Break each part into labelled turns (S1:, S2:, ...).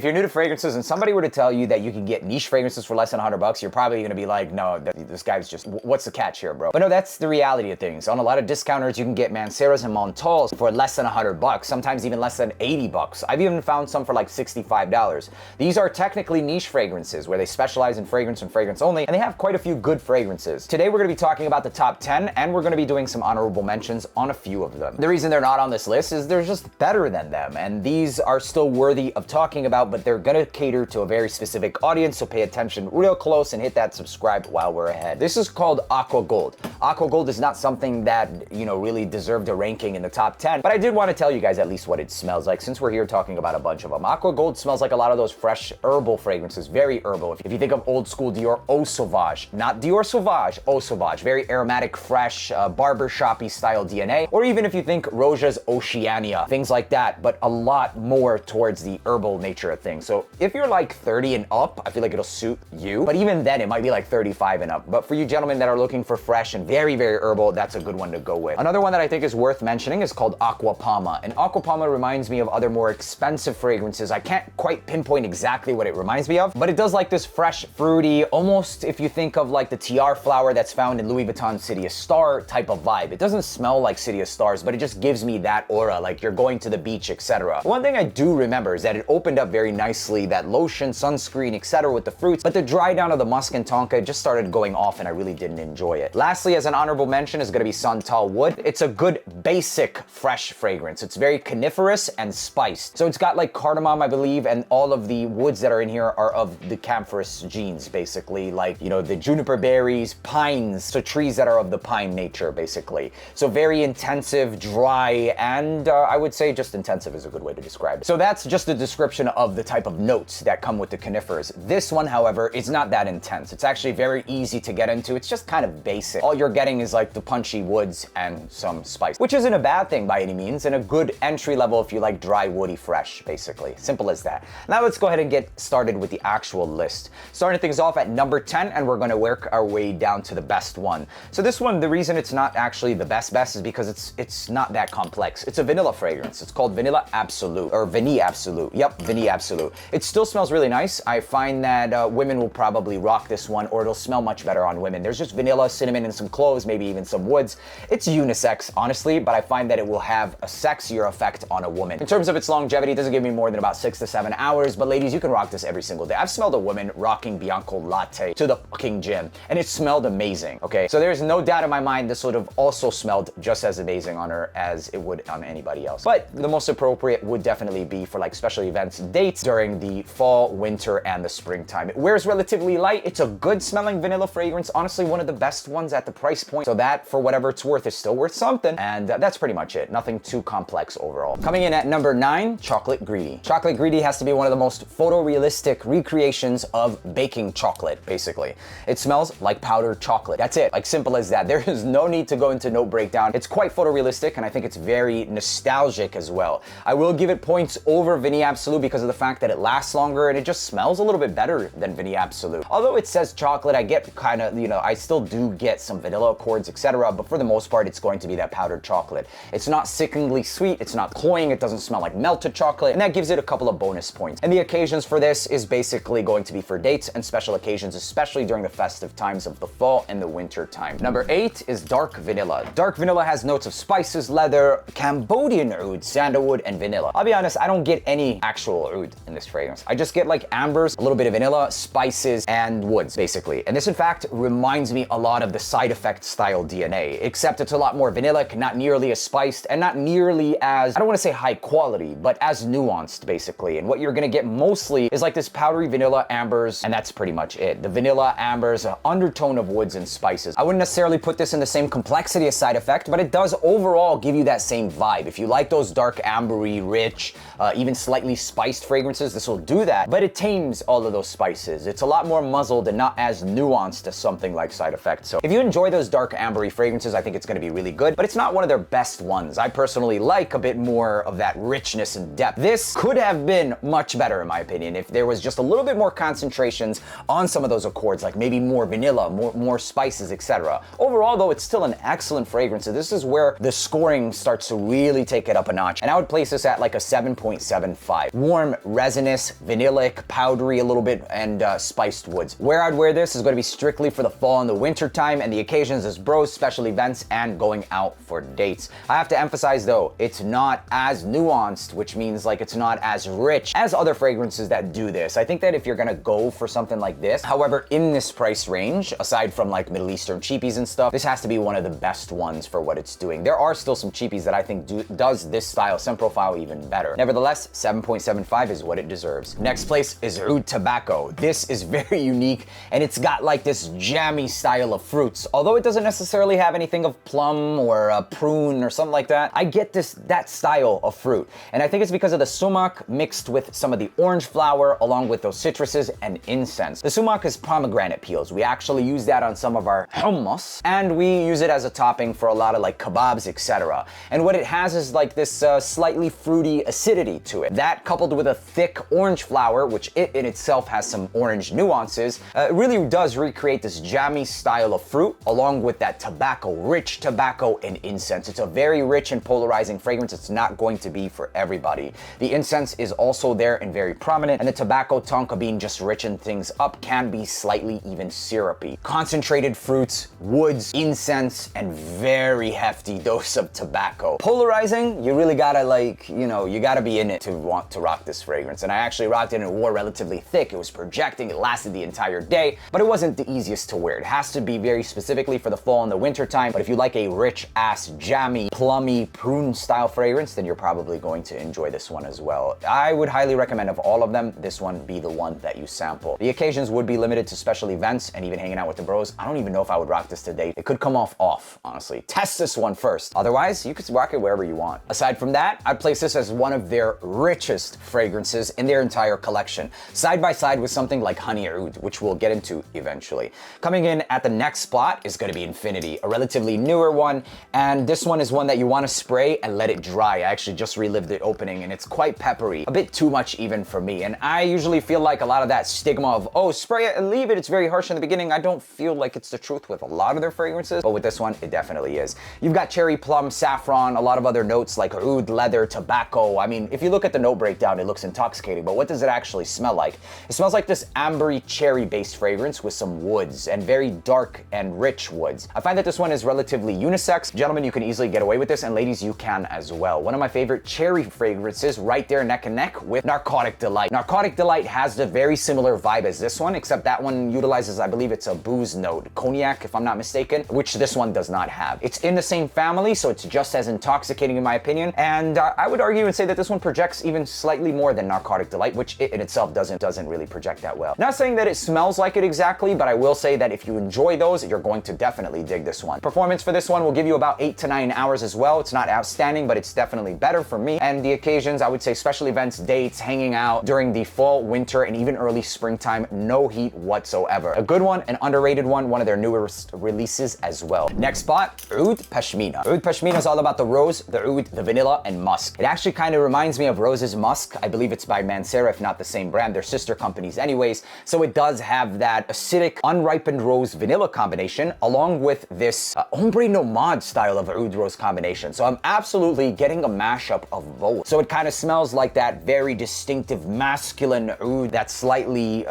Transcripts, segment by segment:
S1: If you're new to fragrances and somebody were to tell you that you can get niche fragrances for less than $100, you're probably gonna be like, no, this guy's just, what's the catch here, bro? But no, that's the reality of things. On a lot of discounters, you can get Manceras and Montales for less than $100, sometimes even less than $80. I've even found some for like $65. These are technically niche fragrances where they specialize in fragrance and fragrance only, and they have quite a few good fragrances. Today, we're gonna be talking about the top 10, and we're gonna be doing some honorable mentions on a few of them. The reason they're not on this list is they're just better than them, and these are still worthy of talking about, but they're gonna cater to a very specific audience, so pay attention real close and hit that subscribe while we're ahead. This is called Aqua Gold. Aqua Gold is not something that, you know, really deserved a ranking in the top 10, but I did want to tell you guys at least what it smells like since we're here talking about a bunch of them. Aqua Gold smells like a lot of those fresh herbal fragrances, very herbal. If you think of old school Dior Eau Sauvage, not Dior Sauvage, Eau Sauvage, very aromatic, fresh, barbershoppy style DNA, or even if you think Roja's Oceania, things like that, but a lot more towards the herbal nature of things. So if you're like 30 and up, I feel like it'll suit you, but even then it might be like 35 and up. But for you gentlemen that are looking for fresh and very, very herbal, that's a good one to go with. Another one that I think is worth mentioning is called Aqua Palma, and Aqua Palma reminds me of other more expensive fragrances. I can't quite pinpoint exactly what it reminds me of, but it does like this fresh, fruity, almost if you think of like the tiare flower that's found in Louis Vuitton City of Star type of vibe. It doesn't smell like City of Stars, but it just gives me that aura, like you're going to the beach, etc. One thing I do remember is that it opened up very nicely, that lotion, sunscreen, etc. with the fruits, but the dry down of the musk and tonka just started going off and I really didn't enjoy it. Lastly, as an honorable mention is gonna be Santal Wood. It's a good basic fresh fragrance. It's very coniferous and spiced. So it's got like cardamom, I believe, and all of the woods that are in here are of the camphorous genes, basically, like, you know, the juniper berries, pines, so trees that are of the pine nature, basically. So very intensive, dry, and I would say just intensive is a good way to describe it. So that's just a description of the type of notes that come with the conifers. This one, however, is not that intense. It's actually very easy to get into. It's just kind of basic. All you're getting is like the punchy woods and some spice, which isn't a bad thing by any means, and a good entry level if you like dry, woody, fresh, basically. Simple as that. Now let's go ahead and get started with the actual list. Starting things off at number 10, and we're gonna work our way down to the best one. So this one, the reason it's not actually the best is because it's not that complex. It's a vanilla fragrance. It's called Vanilla Absolute, or Vanille Absolute. Yep, Vanille Absolute. It still smells really nice. I find that women will probably rock this one, or it'll smell much better on women. There's just vanilla, cinnamon, and some cloves, maybe even some woods. It's unisex, honestly, but I find that it will have a sexier effect on a woman. In terms of its longevity, it doesn't give me more than about 6 to 7 hours, but ladies, you can rock this every single day. I've smelled a woman rocking Bianco Latte to the fucking gym, and it smelled amazing, okay? So there's no doubt in my mind this would have also smelled just as amazing on her as it would on anybody else. But the most appropriate would definitely be for like special events, dates during the fall, winter, and the springtime. It wears relatively light. It's a good smelling vanilla fragrance. Honestly, one of the best ones at the price point. So that, for whatever it's worth, is still worth something. And that's pretty much it. Nothing too complex overall. Coming in at number 9, Chocolate Greedy. Chocolate Greedy has to be one of the most photorealistic recreations of baking chocolate, basically. It smells like powdered chocolate. That's it. Like, simple as that. There is no need to go into no breakdown. It's quite photorealistic, and I think it's very nostalgic as well. I will give it points over Vanille Absolute because of the fact that it lasts longer and it just smells a little bit better than Vanille Absolute. Although it says chocolate, I get kind of, you know, I still do get some vanilla accords, etc., but for the most part, it's going to be that powdered chocolate. It's not sickeningly sweet, it's not cloying, it doesn't smell like melted chocolate, and that gives it a couple of bonus points. And the occasions for this is basically going to be for dates and special occasions, especially during the festive times of the fall and the winter time. Number 8 is Dark Vanilla. Dark Vanilla has notes of spices, leather, Cambodian oud, sandalwood, and vanilla. I'll be honest, I don't get any actual oud in this fragrance. I just get like ambers, a little bit of vanilla, spices, and woods, basically. And this, in fact, reminds me a lot of the Side Effect style DNA, except it's a lot more vanillic, not nearly as spiced, and not nearly as, I don't want to say high quality, but as nuanced, basically. And what you're gonna get mostly is like this powdery vanilla ambers, and that's pretty much it. The vanilla ambers, an undertone of woods and spices. I wouldn't necessarily put this in the same complexity as Side Effect, but it does overall give you that same vibe. If you like those dark ambery, rich, even slightly spiced fragrances, this will do that, but it tames all of those spices. It's a lot more muzzled and not as nuanced as something like Side Effect. So if you enjoy those dark ambery fragrances, I think it's gonna be really good, but it's not one of their best ones. I personally like a bit more of that richness and depth. This could have been much better in my opinion if there was just a little bit more concentrations on some of those accords, like maybe more vanilla, more spices, etc. Overall though, it's still an excellent fragrance. So this is where the scoring starts to really take it up a notch. And I would place this at like a 7.75. Warm, resinous, vanillic, powdery a little bit, and spiced woods. Where I'd wear this is going to be strictly for the fall and the winter time, and the occasions is bros, special events, and going out for dates. I have to emphasize though, it's not as nuanced, which means like it's not as rich as other fragrances that do this. I think that if you're gonna go for something like this, however, in this price range, aside from like Middle Eastern cheapies and stuff, this has to be one of the best ones for what it's doing. There are still some cheapies that I think does this style, scent profile even better. Nevertheless, 7.75 is what it deserves. Next place is Oud Tobacco. This is very unique, and it's got like this jammy style of fruits. Although it doesn't necessarily have anything of plum or a prune or something like that, I get that style of fruit. And I think it's because of the sumac mixed with some of the orange flower along with those citruses and incense. The sumac is pomegranate peels. We actually use that on some of our hummus, and we use it as a topping for a lot of like kebabs, etc. And what it has is like this slightly fruity acidity to it. That coupled with a thick orange flower, which it in itself has some orange nuances, it really does recreate this jammy style of fruit along with that tobacco, rich tobacco and incense. It's a very rich and polarizing fragrance. It's not going to be for everybody. The incense is also there and very prominent, and the tobacco tonka bean just richen things up, can be slightly even syrupy. Concentrated fruits, woods, incense, and very hefty dose of tobacco. Polarizing, you really gotta like, you know, you gotta be in it to want to rock this fragrance. And I actually rocked it and wore relatively thick. It was projecting, it lasted the entire day, but it wasn't the easiest to wear. It has to be very specifically for the fall and the winter time, but if you like a rich ass, jammy, plummy, prune style fragrance, then you're probably going to enjoy this one as well. I would highly recommend of all of them, this one be the one that you sample. The occasions would be limited to special events and even hanging out with the bros. I don't even know if I would rock this today. It could come off, honestly. Test this one first. Otherwise, you could rock it wherever you want. Aside from that, I'd place this as one of their richest fragrances in their entire collection, side by side with something like Honey Oud, which we'll get into eventually. Coming in at the next spot is going to be Infinity, a relatively newer one, and this one is one that you want to spray and let it dry. I actually just relived the opening, and it's quite peppery, a bit too much even for me. And I usually feel like a lot of that stigma of, oh, spray it and leave it, it's very harsh in the beginning. I don't feel like it's the truth with a lot of their fragrances, but with this one, it definitely is. You've got cherry, plum, saffron, a lot of other notes like oud, leather, tobacco. I mean, if you look at the note breakdown, it looks intoxicating, but what does it actually smell like? It smells like this ambery cherry-based fragrance with some woods, and very dark and rich woods. I find that this one is relatively unisex. Gentlemen, you can easily get away with this, and ladies, you can as well. One of my favorite cherry fragrances, right there neck and neck with Narcotic Delight. Narcotic Delight has the very similar vibe as this one, except that one utilizes, I believe it's a booze note, cognac if I'm not mistaken, which this one does not have. It's in the same family, so it's just as intoxicating in my opinion, and I would argue and say that this one projects even slightly more than Narcotic Delight, which it in itself doesn't really project that well. Not saying that it smells like it exactly, but I will say that if you enjoy those, you're going to definitely dig this one. Performance for this one will give you about 8 to 9 hours as well. It's not outstanding, but it's definitely better for me. And the occasions, I would say special events, dates, hanging out during the fall, winter, and even early springtime, no heat whatsoever. A good one, an underrated one of their newest releases as well. Next spot, Oud Pashmina. Oud Pashmina is all about the rose, the oud, the vanilla, and musk. It actually kind of reminds me of Rose's Musk. I believe it's by Mancera, if not the same brand. They're sister companies anyways. So it does have that acidic, unripened rose vanilla combination, along with this ombre nomade style of oud rose combination. So I'm absolutely getting a mashup of both. So it kind of smells like that very distinctive masculine oud that's slightly,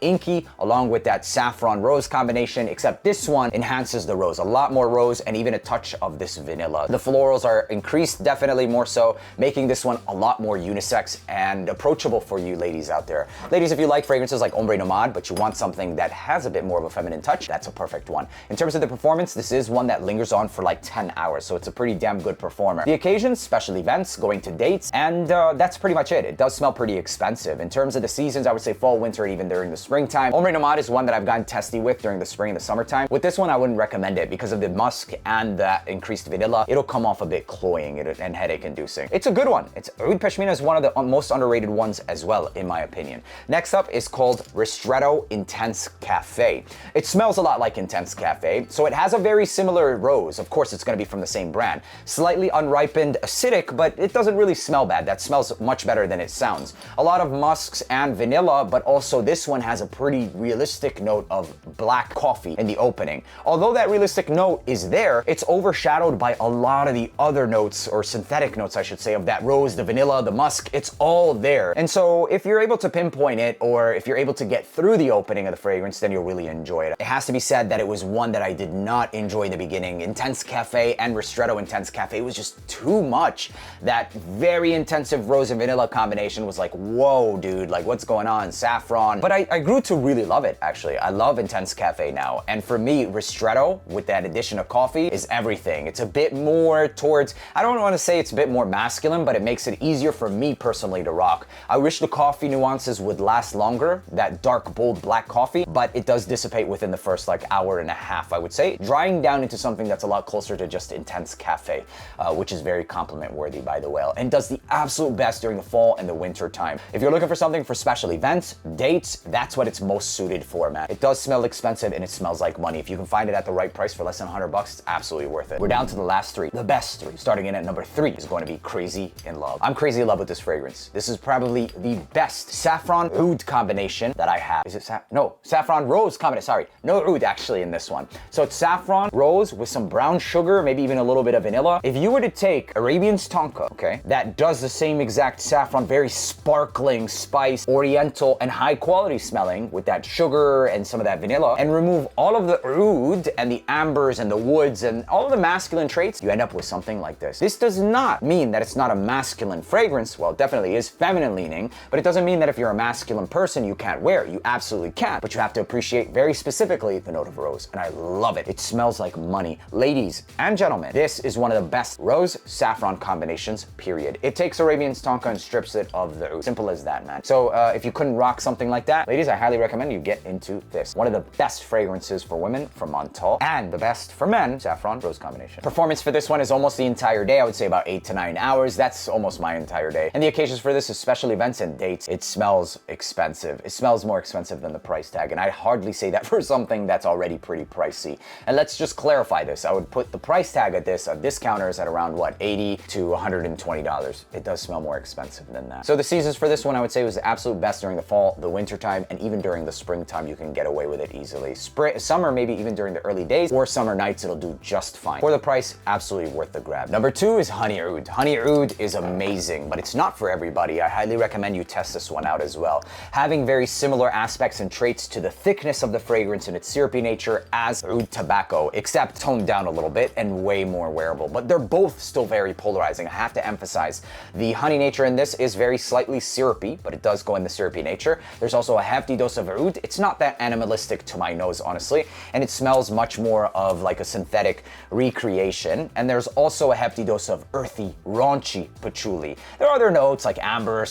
S1: inky, along with that saffron rose combination, except this one enhances the rose. A lot more rose and even a touch of this vanilla. The florals are increased, definitely more so, making this one a lot more unisex and approachable for you ladies out there. Ladies, if you like fragrances like Ombre Nomade, but you want something that has a bit more of a feminine touch, that's a perfect one. In terms of the performance, this is one that lingers on for like 10 hours, so it's a pretty damn good performer. The occasions, special events, going to dates, and that's pretty much it. It does smell pretty expensive. In terms of the seasons, I would say fall, winter, and even during the springtime. Ombre Nomade is one that I've gotten testy with during the spring and the summertime. With this one, I wouldn't recommend it because of the musk and that increased vanilla. It'll come off a bit cloying and headache-inducing. It's a good one. Oud Pashmina is one of the most underrated ones as well, in my opinion. Next up is called Ristretto Intense Cafe. It smells a lot like Intense Cafe, so it has a very similar rose. Of course, it's going to be from the same brand. Slightly unripened, acidic, but it doesn't really smell bad. That smells much better than it sounds. A lot of musks and vanilla, but also this one has a pretty realistic note of black coffee in the opening. Although that realistic note is there, it's overshadowed by a lot of the other notes, or synthetic notes, I should say, of that rose, the vanilla, the musk. It's all all there. And so if you're able to pinpoint it, or if you're able to get through the opening of the fragrance, then you'll really enjoy it. It has to be said that it was one that I did not enjoy in the beginning. Intense Cafe and Ristretto Intense Cafe was just too much. That very intensive rose and vanilla combination was like, whoa, dude, like what's going on? Saffron. But I grew to really love it, actually. I love Intense Cafe now. And for me, Ristretto, with that addition of coffee, is everything. It's a bit more towards, I don't want to say it's a bit more masculine, but it makes it easier for me personally to rock. I wish the coffee nuances would last longer, that dark, bold black coffee, but it does dissipate within the first like hour and a half, I would say, drying down into something that's a lot closer to just Intense Cafe, which is very compliment worthy, by the way, and does the absolute best during the fall and the winter time. If you're looking for something for special events, dates, that's what it's most suited for, man. It does smell expensive and it smells like money. If you can find it at the right price for less than $100, it's absolutely worth it. We're down to the last three, the best three. Starting in at number 3 is going to be Crazy in Love. I'm crazy in love with this fragrance. This is probably the best saffron oud combination that I have. Is it saffron rose combination? Sorry, no oud actually in this one. So it's saffron rose with some brown sugar, maybe even a little bit of vanilla. If you were to take Arabian's Tonka, okay, that does the same exact saffron, very sparkling spice, oriental and high quality smelling with that sugar and some of that vanilla, and remove all of the oud and the ambers and the woods and all of the masculine traits, you end up with something like this. This does not mean that it's not a masculine fragrance. Well, it definitely is feminine leaning, but it doesn't mean that if you're a masculine person, you can't wear it. You absolutely can, but you have to appreciate very specifically the note of rose, and I love it. It smells like money. Ladies and gentlemen, this is one of the best rose saffron combinations, period. It takes Arabian's Tonka and strips it of the oud. Simple as that, man. So if you couldn't rock something like that, ladies, I highly recommend you get into this. One of the best fragrances for women from Montale, and the best for men, saffron rose combination. Performance for this one is almost the entire day. I would say about 8 to 9 hours. That's almost my entire day. And the occasions for this is special events and dates. It smells expensive. It smells more expensive than the price tag, and I hardly say that for something that's already pretty pricey. And let's just clarify this. I would put the price tag at this, discounters at around what, $80 to $120. It does smell more expensive than that. So the seasons for this one, I would say, was the absolute best during the fall, the winter time, and even during the springtime, you can get away with it easily. Summer, maybe even during the early days or summer nights, it'll do just fine. For the price, absolutely worth the grab. Number 2 is Honey Oud. Honey Oud is amazing, but it's not for everybody. I highly recommend you test this one out as well. Having very similar aspects and traits to the thickness of the fragrance and its syrupy nature as oud tobacco, except toned down a little bit and way more wearable. But they're both still very polarizing. I have to emphasize the honey nature in this is very slightly syrupy, but it does go in the syrupy nature. There's also a hefty dose of oud. It's not that animalistic to my nose, honestly, and it smells much more of like a synthetic recreation. And there's also a hefty dose of earthy, raunchy patchouli. There are other notes like amber,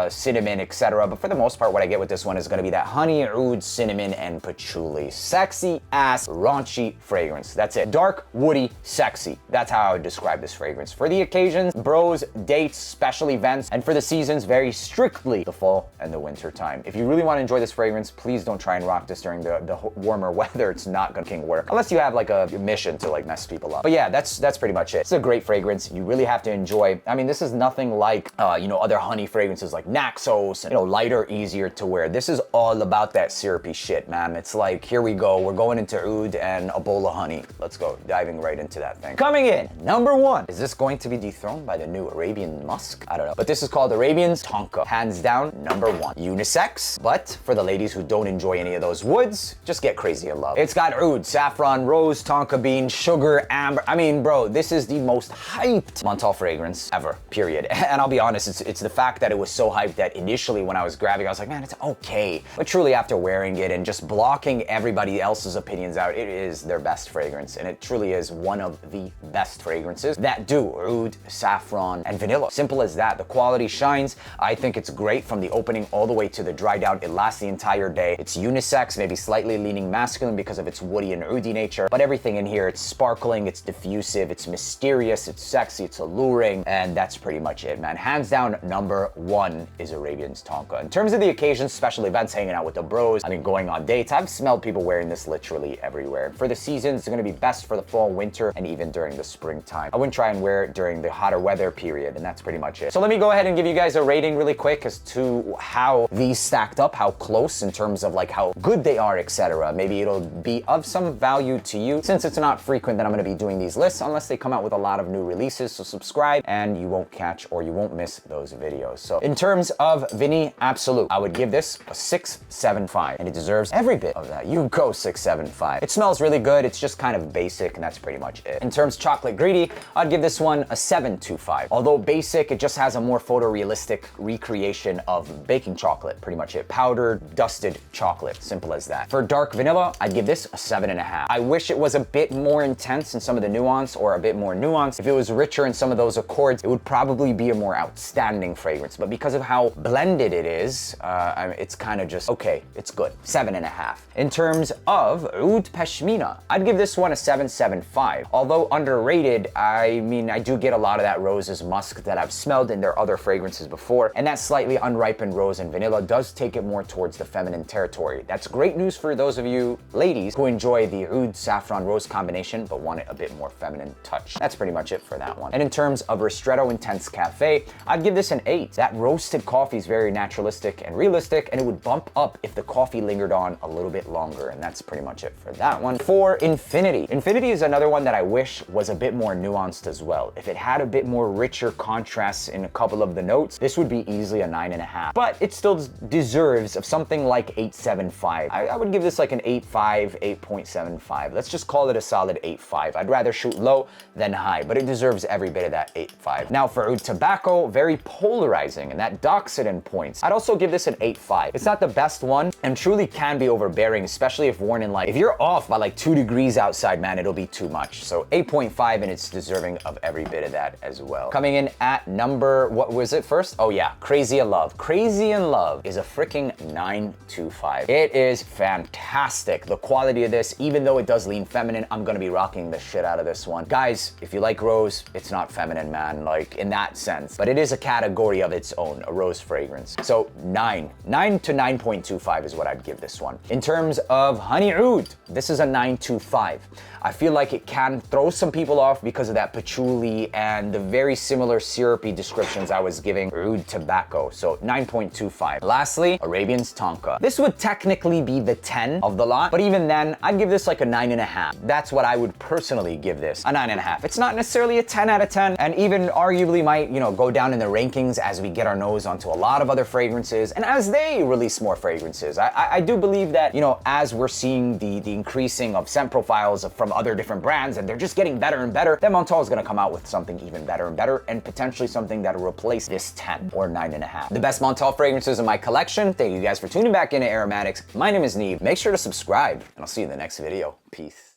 S1: cinnamon, etc. But for the most part, what I get with this one is going to be that honey, oud, cinnamon, and patchouli. Sexy ass, raunchy fragrance. That's it. Dark, woody, sexy. That's how I would describe this fragrance. For the occasions, bros, dates, special events, and for the seasons, very strictly the fall and the winter time. If you really want to enjoy this fragrance, please don't try and rock this during the warmer weather. It's not gonna work unless you have like a mission to like mess people up. But yeah, that's pretty much it. It's a great fragrance. You really have to enjoy. I mean, this is nothing like other honey fragrances like Naxos and lighter, easier to wear. This is all about that syrupy shit, man. It's like, here we go. We're going into oud and a bowl of honey. Let's go, diving right into that thing. Coming in, number 1. Is this going to be dethroned by the new Arabian Musk? I don't know. But this is called Arabian's Tonka. Hands down, number 1. Unisex, but for the ladies who don't enjoy any of those woods, just get crazy in love. It's got oud, saffron, rose, tonka bean, sugar, amber. I mean, bro, this is the most hyped Montale fragrance ever, period. And I'll be honest, it's the fact that it was so hyped that initially when I was grabbing, I was like, man, it's okay. But truly after wearing it and just blocking everybody else's opinions out, it is their best fragrance. And it truly is one of the best fragrances that do oud, saffron, and vanilla. Simple as that. The quality shines. I think it's great from the opening all the way to the dry down. It lasts the entire day. It's unisex, maybe slightly leaning masculine because of its woody and oudy nature, but everything in here, it's sparkling, it's diffusive, it's mysterious, it's sexy, it's alluring, and that's pretty much it, man. Hands down, number 1 is Arabian's Tonka. In terms of the occasions, special events, hanging out with the bros, I mean, going on dates, I've smelled people wearing this literally everywhere. For the seasons, it's gonna be best for the fall, winter, and even during the springtime. I wouldn't try and wear it during the hotter weather period, and that's pretty much it. So let me go ahead and give you guys a rating really quick as to how these stacked up, how close in terms of like how good they are, etc. Maybe it'll be of some value to you. Since it's not frequent that I'm gonna be doing these lists unless they come out with a lot of new releases, so subscribe and you won't catch or you won't miss those videos. videos. So in terms of Vini Absolute, I would give this a 6.75, and it deserves every bit of that. You go 6.75. It smells really good. It's just kind of basic, and that's pretty much it. In terms of Chocolate Greedy, I'd give this one a 7.25. Although basic, it just has a more photorealistic recreation of baking chocolate. Pretty much it. Powdered, dusted chocolate. Simple as that. For Dark Vanilla, I'd give this a 7.5. I wish it was a bit more intense in some of the nuance, or a bit more nuanced. If it was richer in some of those accords, it would probably be a more outstanding fragrance. But because of how blended it is, it's kind of just, okay, it's good. 7.5. In terms of Oud Pashmina, I'd give this one a 7.75. Although underrated, I mean, I do get a lot of that roses musk that I've smelled in their other fragrances before, and that slightly unripened rose and vanilla does take it more towards the feminine territory. That's great news for those of you ladies who enjoy the Oud saffron rose combination but want it a bit more feminine touch. That's pretty much it for that one. And in terms of Ristretto Intense Cafe, I'd give this an 8. That roasted coffee is very naturalistic and realistic, and it would bump up if the coffee lingered on a little bit longer, and that's pretty much it for that one. For Infinity. Infinity is another one that I wish was a bit more nuanced as well. If it had a bit more richer contrasts in a couple of the notes, this would be easily a 9.5. But it still deserves of something like 8.75. I would give this like an 8.5, 8.75. Let's just call it a solid 8.5. I'd rather shoot low than high, but it deserves every bit of that 8.5. Now for Oud Tobacco, very polarizing, and that docks it in points. I'd also give this an 8.5. It's not the best one, and truly can be overbearing, especially if worn in light. If you're off by like 2 degrees outside, man, it'll be too much. So 8.5, and it's deserving of every bit of that as well. Coming in at number, what was it first? Oh yeah, Crazy in Love. Crazy in Love is a freaking 9.25. It is fantastic. The quality of this, even though it does lean feminine, I'm gonna be rocking the shit out of this one. Guys, if you like rose, it's not feminine, man, like in that sense, but it is a category of its own, a rose fragrance. So 9 to 9.25 is what I'd give this one. In terms of Honey Oud, this is a 9.25. I feel like it can throw some people off because of that patchouli and the very similar syrupy descriptions I was giving Oud Tobacco. So 9.25. Lastly, Arabian's Tonka. This would technically be the 10 of the lot, but even then, I'd give this like a 9.5. That's what I would personally give this, a 9.5. It's not necessarily a 10 out of 10, and even arguably might, you know, go down in the rankings as we get our nose onto a lot of other fragrances, and as they release more fragrances. I do believe that, you know, as we're seeing the increasing of scent profiles from other different brands, and they're just getting better and better, then Montale is gonna come out with something even better and better, and potentially something that'll replace this 10 or 9.5. The best Montale fragrances in my collection. Thank you guys for tuning back into AROMATIX. My name is Neve. Make sure to subscribe, and I'll see you in the next video. Peace.